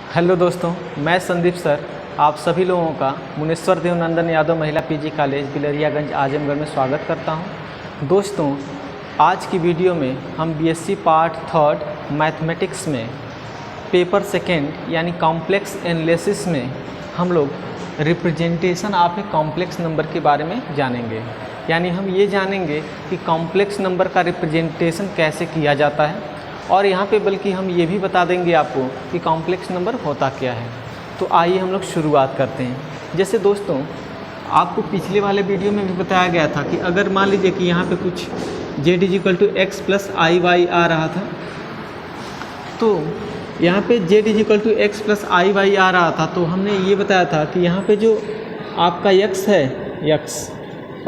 Hello दोस्तों, मैं Sandeep sir आप सभी लोगों का मुनेश्वर देवनंदन यादव महिला पीजी कॉलेज बिलरियागंज आजमगढ़ में स्वागत करता हूं। दोस्तों, आज की वीडियो में हम बीएससी पार्ट थर्ड मैथमेटिक्स में पेपर सेकेंड यानी कॉम्प्लेक्स एनालिसिस में हम लोग representation of a complex number के बारे में जानेंगे। यानी हम ये जानेंगे कि कॉम्प्लेक्स नंबर का रिप्रेजेंटेशन कैसे किया जाता है, और यहाँ पे बल्कि हम ये भी बता देंगे आपको कि कॉम्प्लेक्स नंबर होता क्या है। तो आइए हम लोग शुरुआत करते हैं। जैसे दोस्तों, आपको पिछले वाले वीडियो में भी बताया गया था कि अगर मान लीजिए कि यहाँ पे कुछ z = x + iy आ रहा था, तो यहाँ पे z = x + iy आ रहा था, तो हमने ये बताया था कि यहाँ पे जो आपका x है, x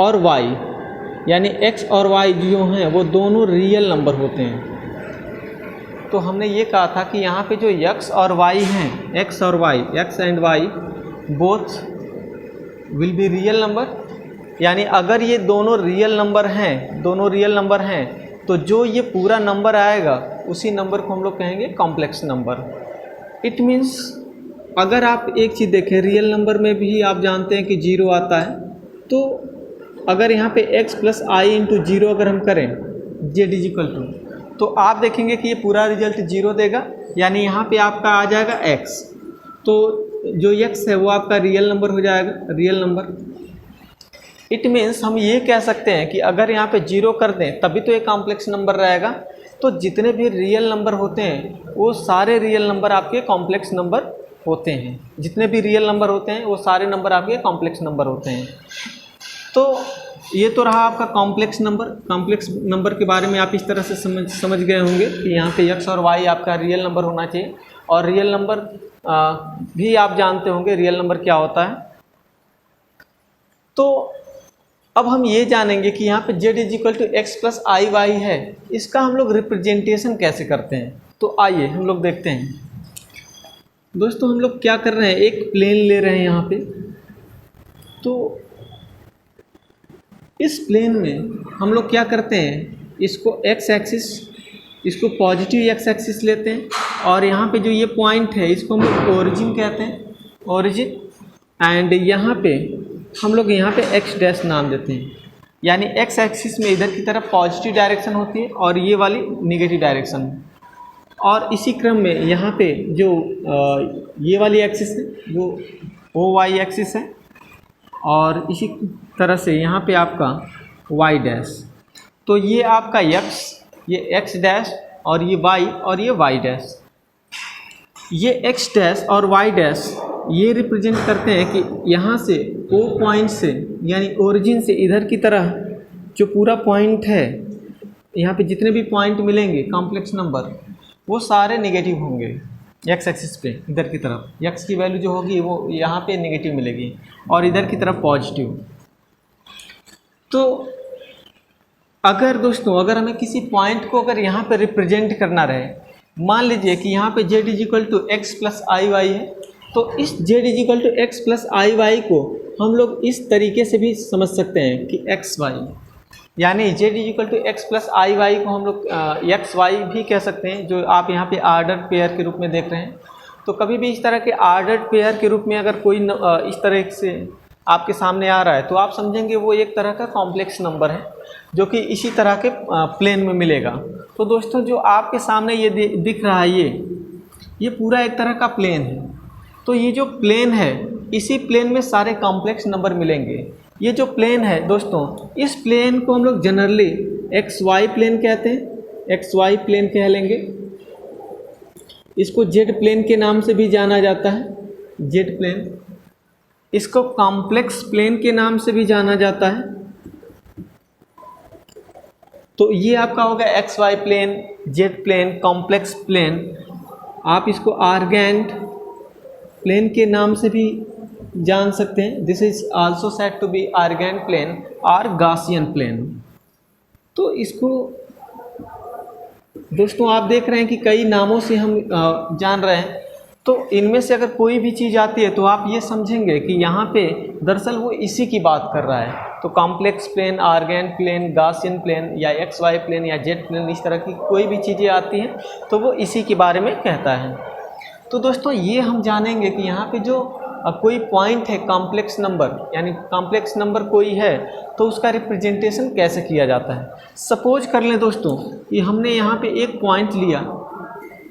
और y यानी x और y जो हैं वो दोनों रियल नंबर होते हैं। तो हमने ये कहा था कि यहाँ पे जो x और y हैं, x और y, x and y both will be real number. यानी अगर ये दोनों रियल नंबर हैं, तो जो ये पूरा नंबर आएगा उसी नंबर को हम लोग कहेंगे कॉम्प्लेक्स नंबर। इट मीन्स अगर आप एक चीज़ देखें, रियल नंबर में भी आप जानते हैं कि 0 आता है, तो अगर यहाँ पे x + i × 0 अगर हम करें z = तो आप देखेंगे कि ये पूरा रिजल्ट 0 देगा। यानी यहाँ पे आपका आ जाएगा x, तो जो x है वो आपका रियल नंबर हो जाएगा, रियल नंबर। इट मीन्स हम ये कह सकते हैं कि अगर यहाँ पे 0 कर दें तभी तो ये कॉम्प्लेक्स नंबर रहेगा। तो जितने भी रियल नंबर होते हैं वो सारे रियल नंबर आपके कॉम्प्लेक्स नंबर होते हैं। जितने भी रियल नंबर होते हैं वो सारे नंबर आपके कॉम्प्लेक्स नंबर होते हैं। तो ये तो रहा आपका कॉम्प्लेक्स नंबर। कॉम्प्लेक्स नंबर के बारे में आप इस तरह से समझ गए होंगे कि यहाँ पे x और y आपका रियल नंबर होना चाहिए, और रियल नंबर भी आप जानते होंगे रियल नंबर क्या होता है। तो अब हम ये जानेंगे कि यहाँ पे z = x + iy है, इसका हम लोग रिप्रेजेंटेशन कैसे करते हैं। तो आइए हम लोग देखते हैं। दोस्तों, हम लोग क्या कर रहे हैं, एक प्लेन ले रहे हैं यहाँ पे। तो इस प्लेन में हम लोग क्या करते हैं, इसको x एक्सिस, इसको पॉजिटिव x एक्सिस लेते हैं, और यहाँ पे जो ये पॉइंट है इसको हम लोग ओरिजिन कहते हैं, ओरिजिन। एंड यहाँ पे हम लोग यहाँ पे x' नाम देते हैं। यानी x एक्सिस में इधर की तरफ पॉजिटिव डायरेक्शन होती है और ये वाली नेगेटिव डायरेक्शन। और इसी क्रम में यहाँ पे जो ये वाली एक्सिस है जो OY एक्सिस है, और इसी तरह से यहाँ पे आपका y'। तो ये आपका x, ये x' और ये y और ये y'। ये x' और y' ये रिप्रेजेंट करते हैं कि यहाँ से O पॉइंट से यानी ओरिजिन से इधर की तरह जो पूरा पॉइंट है, यहाँ पे जितने भी पॉइंट मिलेंगे कॉम्प्लेक्स नंबर वो सारे नेगेटिव होंगे। x एक्सिस पे इधर की तरफ x की वैल्यू जो होगी वो यहाँ पे नेगेटिव मिलेगी, और इधर की तरफ पॉजिटिव। तो अगर दोस्तों, अगर हमें किसी पॉइंट को अगर यहाँ पे रिप्रेजेंट करना रहे, मान लीजिए कि यहाँ पे z = x + iy है, तो इस z = x + iy को हम लोग इस तरीके से भी समझ सकते हैं कि xy, यानी z = x + iy को हम लोग xy भी कह सकते हैं, जो आप यहाँ पे आर्डर्ड पेयर के रूप में देख रहे हैं। तो कभी भी इस तरह के आर्डर्ड पेयर के रूप में अगर कोई इस तरह से आपके सामने आ रहा है, तो आप समझेंगे वो एक तरह का कॉम्प्लेक्स नंबर है जो कि इसी तरह के प्लेन में मिलेगा। तो दोस्तों, जो आपके सामने ये दिख रहा है, ये पूरा एक तरह का प्लेन है। तो ये जो प्लेन है, इसी प्लेन में सारे कॉम्प्लेक्स नंबर मिलेंगे। ये जो प्लेन है दोस्तों, इस प्लेन को हम लोग जनरली XY प्लेन कहते हैं, XY प्लेन कह लेंगे। इसको Z प्लेन के नाम से भी जाना जाता है, Z प्लेन। इसको कॉम्प्लेक्स प्लेन के नाम से भी जाना जाता है। तो ये आपका होगा XY plane, Z plane, complex plane. आप इसको आर्गेंट प्लेन के नाम से भी जान सकते हैं। This is also said to be Argand plane और गॉसियन प्लेन। तो इसको दोस्तों आप देख रहे हैं कि कई नामों से हम जान रहे हैं। तो इनमें से अगर कोई भी चीज़ आती है तो आप ये समझेंगे कि यहाँ पे दरअसल वो इसी की बात कर रहा है। तो complex plane, Argand plane, Gaussian plane या XY प्लेन या Z प्लेन, इस तरह की कोई भी चीज़ें आती हैं तो वो इसी के बारे में कहता है। तो दोस्तों ये हम जानेंगे कि यहाँ पे जो कोई पॉइंट है कॉम्प्लेक्स नंबर, यानी कॉम्प्लेक्स नंबर कोई है तो उसका रिप्रेजेंटेशन कैसे किया जाता है। सपोज कर लें दोस्तों कि हमने यहाँ पे एक पॉइंट लिया,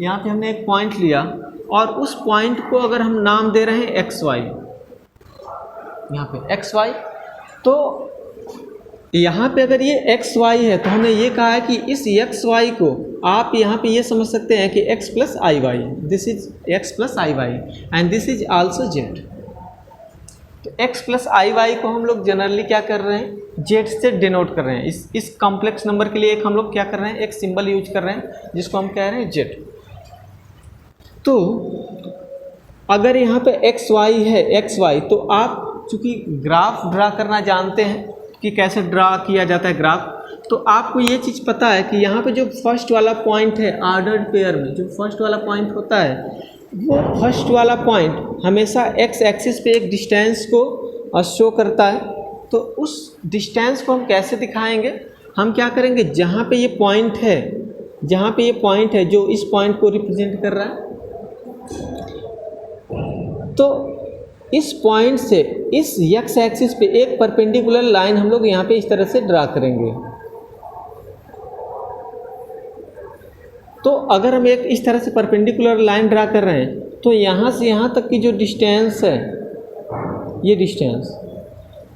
यहाँ पे हमने एक पॉइंट लिया और उस पॉइंट को अगर हम नाम दे रहे हैं एक्स वाई, यहाँ पे एक्स वाई, तो यहाँ पे अगर ये एक्स वाई है तो हमने ये कहा है कि इस एक्स वाई को आप यहाँ पे ये समझ सकते हैं कि x plus i y, this is x plus i y and this is also z। तो x प्लस आई वाई को हम लोग जनरली क्या कर रहे हैं, z से डिनोट कर रहे हैं। इस कॉम्प्लेक्स नंबर के लिए एक हम लोग क्या कर रहे हैं, एक सिंबल यूज कर रहे हैं जिसको हम कह रहे हैं z। तो अगर यहाँ पे एक्स वाई है, एक्स वाई, तो आप चूँकि ग्राफ ड्रा करना जानते हैं कि कैसे ड्रा किया जाता है ग्राफ, तो आपको ये चीज़ पता है कि यहाँ पे जो फर्स्ट वाला पॉइंट है ऑर्डर्ड पेयर में, जो फर्स्ट वाला पॉइंट होता है वो फर्स्ट वाला पॉइंट हमेशा एक्स एक्सिस पे एक डिस्टेंस को शो करता है। तो उस डिस्टेंस को हम कैसे दिखाएंगे, हम क्या करेंगे, जहाँ पे ये पॉइंट है, जहाँ पे ये पॉइंट है जो इस पॉइंट को रिप्रेजेंट कर रहा है, तो इस पॉइंट से इस एक्स एक्सिस पे एक परपेंडिकुलर लाइन हम लोग यहाँ पे इस तरह से ड्रा करेंगे। तो अगर हम एक इस तरह से परपेंडिकुलर लाइन ड्रा कर रहे हैं तो यहाँ से यहाँ तक की जो डिस्टेंस है, ये डिस्टेंस,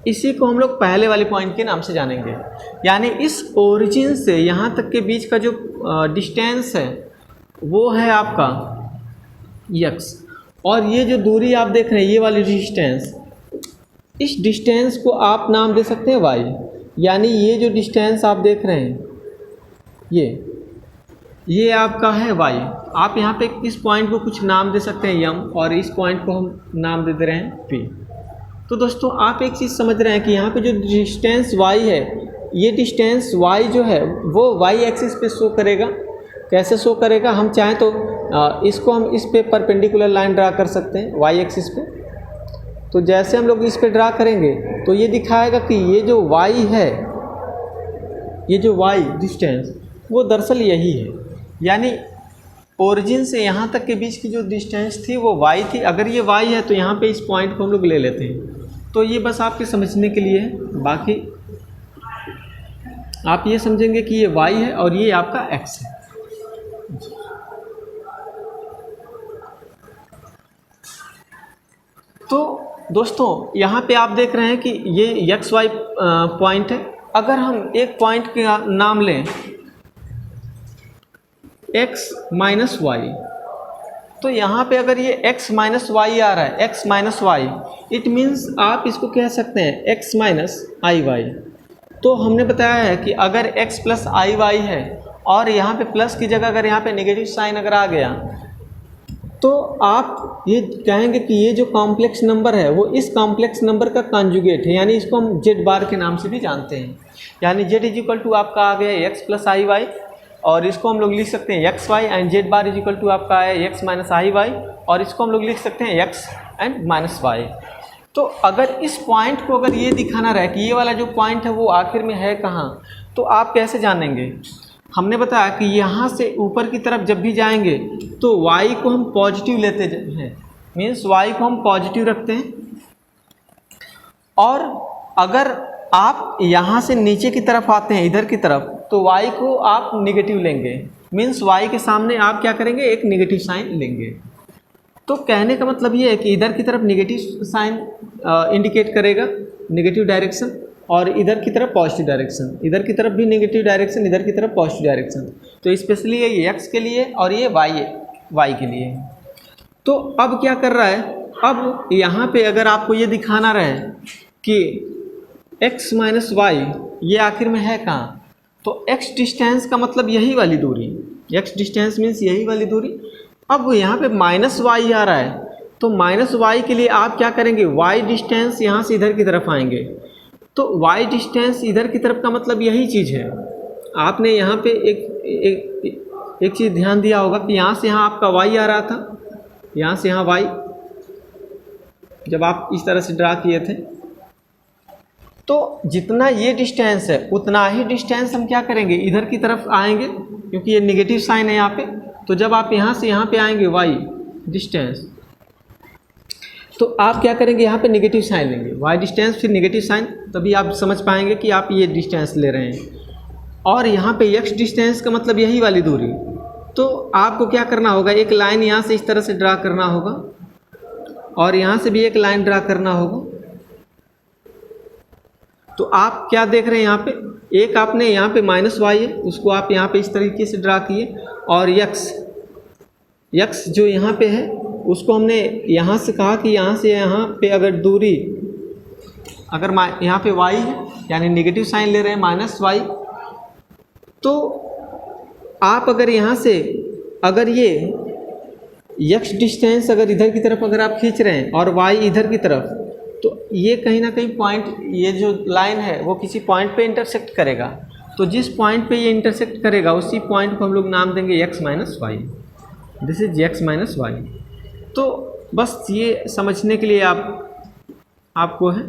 इसी को हम लोग पहले वाले पॉइंट के नाम से जानेंगे। यानी इस ओरिजिन से यहाँ तक के बीच का जो डिस्टेंस है वो है आपका x, और ये जो दूरी आप देख रहे हैं, ये वाली डिस्टेंस, इस डिस्टेंस को आप नाम दे सकते हैं y। यानी ये जो डिस्टेंस आप देख रहे हैं ये आपका है y। आप यहाँ पे इस पॉइंट को कुछ नाम दे सकते हैं m, और इस पॉइंट को हम नाम दे रहे हैं p। तो दोस्तों आप एक चीज़ समझ रहे हैं कि यहाँ पे जो डिस्टेंस y है, ये डिस्टेंस y जो है वो y एक्सिस पे शो करेगा। कैसे शो करेगा, हम चाहें तो इसको हम इस पे परपेंडिकुलर लाइन ड्रा कर सकते हैं y एक्सिस पे। तो जैसे हम लोग इस पे ड्रा करेंगे तो ये दिखाएगा कि ये जो y है, ये जो y डिस्टेंस वो दरअसल यही है। यानी ओरिजिन से यहाँ तक के बीच की जो डिस्टेंस थी वो y थी। अगर ये y है तो यहाँ पे इस पॉइंट को हम लोग ले लेते हैं। तो ये बस आपके समझने के लिए है, बाकी आप ये समझेंगे कि ये y है और ये आपका x है। तो दोस्तों यहाँ पे आप देख रहे हैं कि ये एक्स वाई पॉइंट है। अगर हम एक पॉइंट का नाम लें x माइनस वाई, तो यहाँ पे अगर ये x माइनस वाई आ रहा है, x minus y, it means आप इसको कह सकते हैं x माइनस आई वाई। तो हमने बताया है कि अगर x प्लस आई वाई है और यहाँ पे प्लस की जगह अगर यहाँ पे नेगेटिव साइन अगर आ गया तो आप ये कहेंगे कि ये जो कॉम्प्लेक्स नंबर है वो इस कॉम्प्लेक्स नंबर का कॉन्जुगेट है। यानी इसको हम z बार के नाम से भी जानते हैं। यानी z इज इक्वल टू आपका आ गया x प्लस आई वाई, और इसको हम लोग लिख सकते हैं x y, and z bar is equal to आपका है x माइनस आई वाई, और इसको हम लोग लिख सकते हैं x एंड माइनस वाई। तो अगर इस पॉइंट को अगर ये दिखाना रहे कि ये वाला जो पॉइंट है वो आखिर में है कहाँ, तो आप कैसे जानेंगे। हमने बताया कि यहाँ से ऊपर की तरफ जब भी जाएंगे तो y को हम पॉजिटिव लेते हैं, मीन्स y को हम पॉजिटिव रखते हैं। और अगर आप यहाँ से नीचे की तरफ आते हैं इधर की तरफ, तो y को आप नेगेटिव लेंगे, मीन्स y के सामने आप क्या करेंगे, एक नेगेटिव साइन लेंगे। तो कहने का मतलब ये है कि इधर की तरफ नेगेटिव साइन इंडिकेट करेगा नेगेटिव डायरेक्शन, और इधर की तरफ पॉजिटिव डायरेक्शन, इधर की तरफ भी नेगेटिव डायरेक्शन, इधर की तरफ पॉजिटिव डायरेक्शन। तो स्पेशली ये x के लिए और ये y के लिए। तो अब क्या कर रहा है, अब यहाँ पे अगर आपको ये दिखाना रहे कि x माइनस वाई ये आखिर में है कहाँ, तो x डिस्टेंस का मतलब यही वाली दूरी, x डिस्टेंस मीन्स यही वाली दूरी। अब यहाँ पे माइनस वाई आ रहा है, तो माइनस वाई के लिए आप क्या करेंगे, y डिस्टेंस यहाँ से इधर की तरफ आएंगे। तो y डिस्टेंस इधर की तरफ का मतलब यही चीज़ है। आपने यहाँ पे एक चीज़ ध्यान दिया होगा कि यहाँ से यहाँ आपका y आ रहा था, यहाँ से यहाँ y, जब आप इस तरह से ड्रा किए थे, तो जितना ये डिस्टेंस है उतना ही डिस्टेंस हम क्या करेंगे, इधर की तरफ आएंगे, क्योंकि ये नेगेटिव साइन है यहाँ पे। तो जब आप यहाँ से यहाँ पे आएंगे y, डिस्टेंस, तो आप क्या करेंगे, यहाँ पे नेगेटिव साइन लेंगे, y डिस्टेंस फिर नेगेटिव साइन, तभी आप समझ पाएंगे कि आप ये डिस्टेंस ले रहे हैं। और यहाँ पे x डिस्टेंस का मतलब यही वाली दूरी, तो आपको क्या करना होगा, एक लाइन यहाँ से इस तरह से ड्रा करना होगा और यहाँ से भी एक लाइन ड्रा करना होगा। तो आप क्या देख रहे हैं, यहाँ पे एक आपने यहाँ पे -y है, उसको आप यहाँ पे इस तरीके से ड्रा किए, और x जो यहाँ पे है उसको हमने यहाँ से कहा कि यहाँ से यहाँ पे अगर दूरी, अगर यहाँ पे y है यानी नेगेटिव साइन ले रहे हैं -y, तो आप अगर यहाँ से अगर ये x डिस्टेंस अगर इधर की तरफ अगर आप खींच रहे हैं और y इधर की तरफ, तो ये कहीं ना कहीं पॉइंट, ये जो लाइन है वो किसी पॉइंट पे इंटरसेक्ट करेगा। तो जिस पॉइंट पे ये इंटरसेक्ट करेगा उसी पॉइंट को हम लोग नाम देंगे x - y। This is x - y। तो बस ये समझने के लिए आपको है।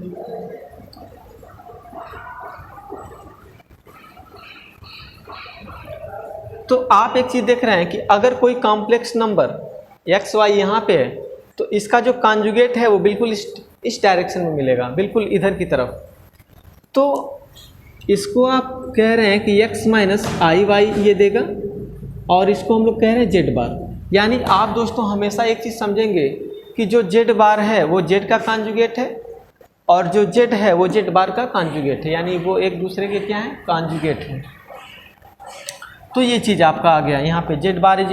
तो आप एक चीज़ देख रहे हैं कि अगर कोई कॉम्प्लेक्स नंबर x y यहाँ पे है, तो इसका जो कॉन्जुगेट है वो बिल्कुल इस डायरेक्शन में मिलेगा, बिल्कुल इधर की तरफ। तो इसको आप कह रहे हैं कि x - i y ये देगा, और इसको हम लोग कह रहे हैं z बार। यानी आप दोस्तों हमेशा एक चीज़ समझेंगे कि जो z बार है वो z का कॉन्जुगेट है, और जो z है वो z बार का कॉन्जुगेट है, यानी वो एक दूसरे के क्या है, कॉन्जुगेट है। तो ये चीज़ आपका आ गया यहाँ पे, z bar =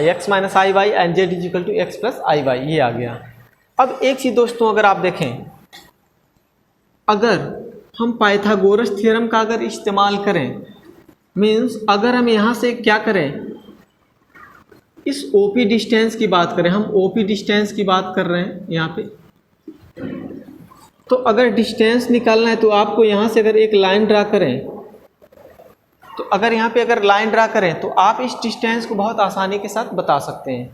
x - i y and z = x + i y, ये आ गया। अब एक चीज़ दोस्तों अगर आप देखें, अगर हम पाइथागोरस थ्योरम का अगर इस्तेमाल करें, मीन्स अगर हम यहाँ से क्या करें, इस OP डिस्टेंस की बात करें, हम OP डिस्टेंस की बात कर रहे हैं यहाँ पे, तो अगर डिस्टेंस निकालना है तो आपको यहाँ से अगर एक लाइन ड्रा करें, तो अगर यहाँ पे अगर लाइन ड्रा करें तो आप इस डिस्टेंस को बहुत आसानी के साथ बता सकते हैं।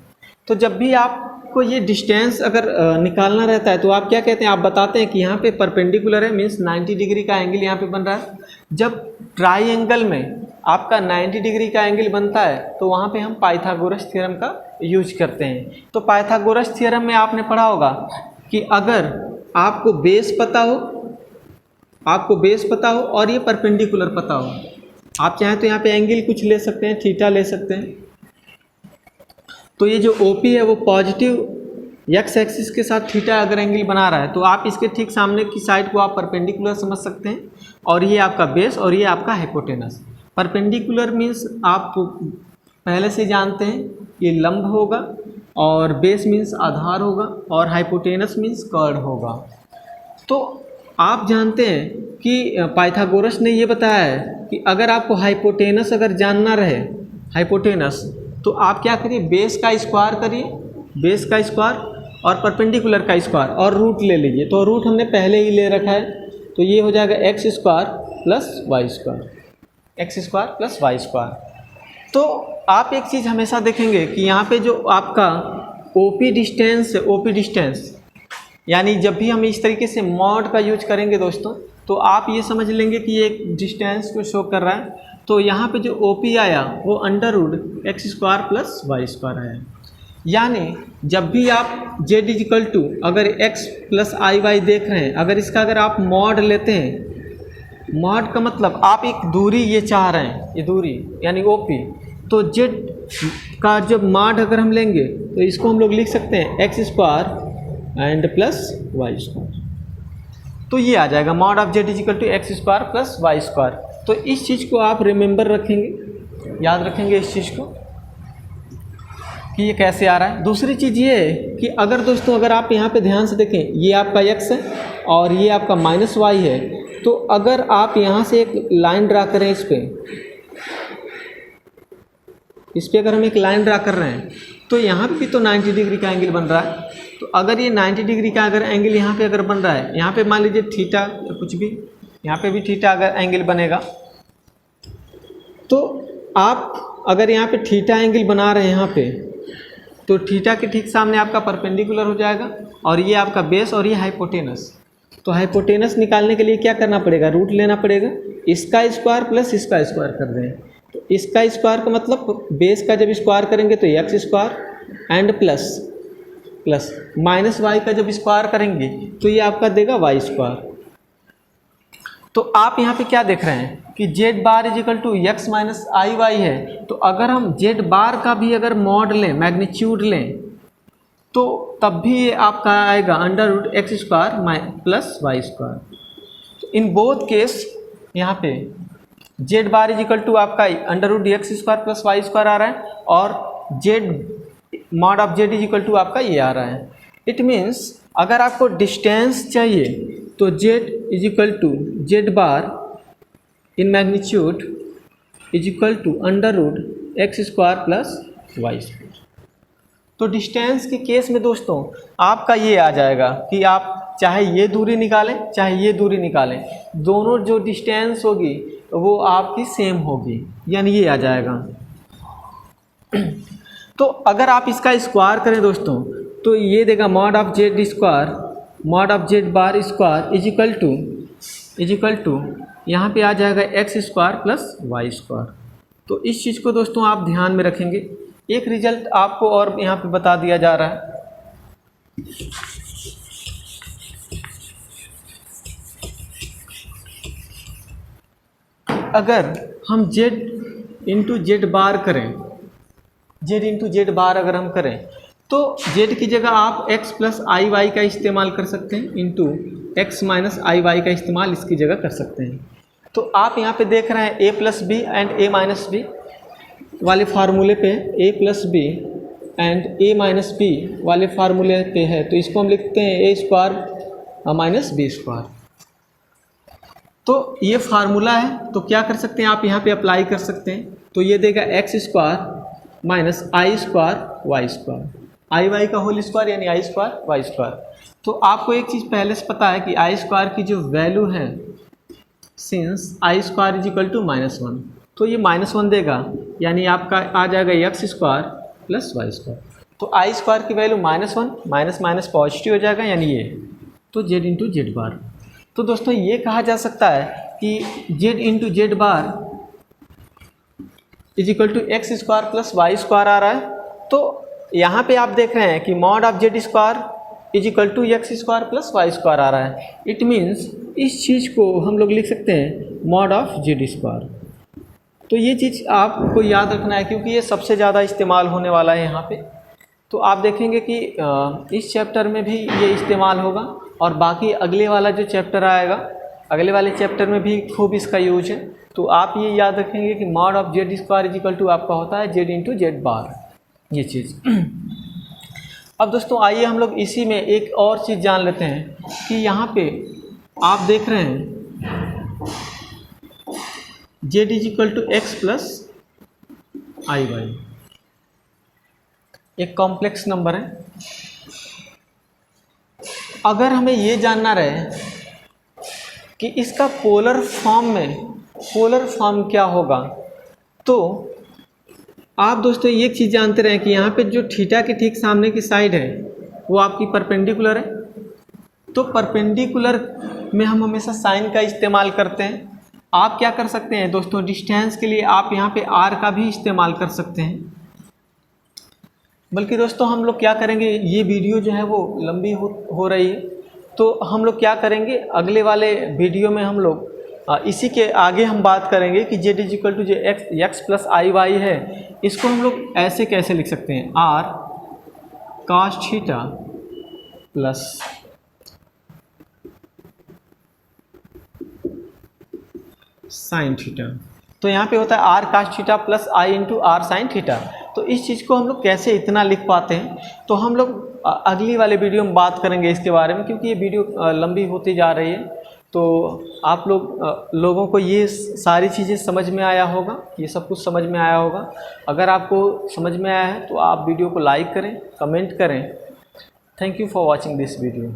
तो जब भी आपको ये डिस्टेंस अगर निकालना रहता है तो आप क्या कहते हैं, आप बताते हैं कि यहाँ पे परपेंडिकुलर है, मीन्स 90 डिग्री का एंगल यहाँ पे बन रहा है। जब ट्राइंगल में आपका 90 डिग्री का एंगल बनता है तो वहाँ पे हम पाइथागोरस थ्योरम का यूज करते हैं। तो पाइथागोरस थ्योरम में आपने पढ़ा होगा कि अगर आपको बेस पता हो और ये परपेंडिकुलर पता हो, आप चाहें तो यहाँ पे एंगल कुछ ले सकते हैं, थीटा ले सकते हैं। तो ये जो OP है वो पॉजिटिव x एक्सिस के साथ थीटा अगर एंगल बना रहा है तो आप इसके ठीक सामने की साइड को आप परपेंडिकुलर समझ सकते हैं, और ये आपका बेस और ये आपका हाइपोटेनस। परपेंडिकुलर मीन्स आप पहले से जानते हैं ये लंब होगा, और बेस मीन्स आधार होगा, और हाइपोटेनस मीन्स कर्ड होगा। तो आप जानते हैं कि पाइथागोरस ने ये बताया है कि अगर आपको हाइपोटेनस अगर जानना रहे, हाइपोटेनस, तो आप क्या करिए, बेस का स्क्वायर करिए, बेस का स्क्वायर और परपेंडिकुलर का स्क्वायर और रूट ले लीजिए। तो रूट हमने पहले ही ले रखा है, तो ये हो जाएगा x² + y²। तो आप एक चीज़ हमेशा देखेंगे कि यहाँ पे जो आपका OP डिस्टेंस है, OP डिस्टेंस, यानी जब भी हम इस तरीके से मॉड का यूज करेंगे दोस्तों, तो आप ये समझ लेंगे कि ये एक डिस्टेंस को शो कर रहा है। तो यहाँ पे जो OP आया वो √x² + y² आया। यानी जब भी आप z = अगर x + i y देख रहे हैं, अगर इसका अगर आप मॉड लेते हैं, मॉड का मतलब आप एक दूरी ये चाह रहे हैं, ये दूरी यानी OP, तो z का जब मॉड अगर हम लेंगे तो इसको हम लोग लिख सकते हैं x² एंड + y²। तो ये आ जाएगा mod of z = x² + y²। तो इस चीज़ को आप रिमेंबर रखेंगे, याद रखेंगे इस चीज़ को कि ये कैसे आ रहा है। दूसरी चीज़ ये है कि अगर दोस्तों अगर आप यहाँ पे ध्यान से देखें, ये आपका x है और ये आपका -y है, तो अगर आप यहाँ से एक लाइन ड्रा करें, इस पे अगर हम एक लाइन ड्रा कर रहे हैं तो यहाँ पे भी तो 90 डिग्री का एंगल बन रहा है। तो अगर ये 90 डिग्री का अगर एंगल यहाँ पे अगर बन रहा है, यहाँ पे मान लीजिए थीटा या कुछ भी, यहाँ पे भी थीटा अगर एंगल बनेगा, तो आप अगर यहाँ पे थीटा एंगल बना रहे हैं यहाँ पे, तो थीटा के ठीक सामने आपका परपेंडिकुलर हो जाएगा, और ये आपका बेस और ये हाइपोटेनस। तो हाइपोटेनस निकालने के लिए क्या करना पड़ेगा, रूट लेना पड़ेगा, इसका स्क्वायर प्लस इसका स्क्वायर कर दें। तो इसका स्क्वायर का मतलब बेस का जब स्क्वायर करेंगे तो x² and plus minus Y का जब स्क्वायर करेंगे तो ये आपका देगा वाई स्क्वायर। तो आप यहाँ पे क्या देख रहे हैं कि z bar is equal to x minus i y है। तो अगर हम जेड बार का भी अगर मॉड लें, मैग्नीट्यूड लें, तो तब भी ये आपका आएगा under root x square plus y square. तो इन बोथ केस यहाँ पे z bar is equal to आपका under root x square plus y square आ रहा है और z mod of z is equal to आपका ये आ रहा है। इट मीन्स अगर आपको डिस्टेंस चाहिए तो z is equal to z bar in magnitude is equal to under root x square plus y square. तो डिस्टेंस के केस में दोस्तों आपका ये आ जाएगा कि आप चाहे ये दूरी निकालें चाहे ये दूरी निकालें, दोनों जो डिस्टेंस होगी वो आपकी सेम होगी, यानी ये आ जाएगा। तो अगर आप इसका स्क्वायर करें दोस्तों तो ये देगा mod of z square mod of z bar square is equal to यहाँ पे आ जाएगा x square plus y square. तो इस चीज़ को दोस्तों आप ध्यान में रखेंगे। एक रिजल्ट आपको और यहाँ पे बता दिया जा रहा है। अगर हम z इंटू जेड बार करें, z इंटू जेड बार अगर हम करें तो z की जगह आप x प्लस आई वाई का इस्तेमाल कर सकते हैं into x minus i Y का इस्तेमाल इसकी जगह कर सकते हैं। तो आप यहाँ पे देख रहे हैं a plus b and a minus b वाले फार्मूले पे a plus b and a minus b वाले फार्मूले पे है, तो इसको हम लिखते हैं a square minus b square. तो ये फार्मूला है, तो क्या कर सकते हैं आप यहाँ पे अप्लाई कर सकते हैं। तो ये देगा एक्स स्क्वायर माइनस आई स्क्वायर वाई स्क्वायर, आई वाई का होल स्क्वायर यानी आई स्क्वायर वाई स्क्वायर। तो आपको एक चीज़ पहले से पता है कि आई स्क्वायर की जो वैल्यू है since i square is equal to -1, तो ये -1 देगा यानी आपका आ जाएगा x square plus y square. तो आई स्क्वायर की वैल्यू -1 माइनस माइनस पॉजिटिव हो जाएगा यानी ये, तो जेड इंटू जेड बार। तो दोस्तों ये कहा जा सकता है कि z into z bar is equal to x square plus y square आ रहा है। तो यहाँ पे आप देख रहे हैं कि mod of z square is equal to x square plus y square आ रहा है। इट मीन्स इस चीज़ को हम लोग लिख सकते हैं मॉड ऑफ जेड स्क्वायर। तो ये चीज़ आपको याद रखना है क्योंकि ये सबसे ज़्यादा इस्तेमाल होने वाला है यहाँ पे। तो आप देखेंगे कि इस चैप्टर में भी ये इस्तेमाल होगा और बाकी अगले वाला जो चैप्टर आएगा अगले वाले चैप्टर में भी खूब इसका यूज है। तो आप ये याद रखेंगे कि mod of z square is equal to आपका होता है जेड इंटू जेड बार, ये चीज़। अब दोस्तों आइए हम लोग इसी में एक और चीज़ जान लेते हैं कि यहाँ पे आप देख रहे हैं z is equal to x plus i y, एक कॉम्प्लेक्स नंबर है। अगर हमें ये जानना रहे कि इसका पोलर फॉर्म क्या होगा, तो आप दोस्तों ये चीज़ जानते रहें कि यहाँ पे जो थीटा के ठीक सामने की साइड है वो आपकी परपेंडिकुलर है। तो परपेंडिकुलर में हम हमेशा साइन का इस्तेमाल करते हैं। आप क्या कर सकते हैं दोस्तों, डिस्टेंस के लिए आप यहाँ पे आर का भी इस्तेमाल कर सकते हैं। बल्कि दोस्तों हम लोग क्या करेंगे, ये वीडियो जो है वो लंबी हो रही है, तो हम लोग क्या करेंगे अगले वाले वीडियो में हम लोग इसी के आगे हम बात करेंगे कि जेड इज इक्वल टू जो एक्स प्लस आई वाई है, इसको हम लोग ऐसे कैसे लिख सकते हैं, are cos theta plus sign theta. तो यहाँ पे होता है r cos theta plus i into r sin theta. तो इस चीज़ को हम लोग कैसे इतना लिख पाते हैं, तो हम लोग अगली वाले वीडियो में बात करेंगे इसके बारे में, क्योंकि ये वीडियो लंबी होती जा रही है। तो आप लोगों को ये सारी चीज़ें समझ में आया होगा, ये सब कुछ समझ में आया होगा। अगर आपको समझ में आया है तो आप वीडियो को लाइक करें, कमेंट करें। Thank you for watching this video.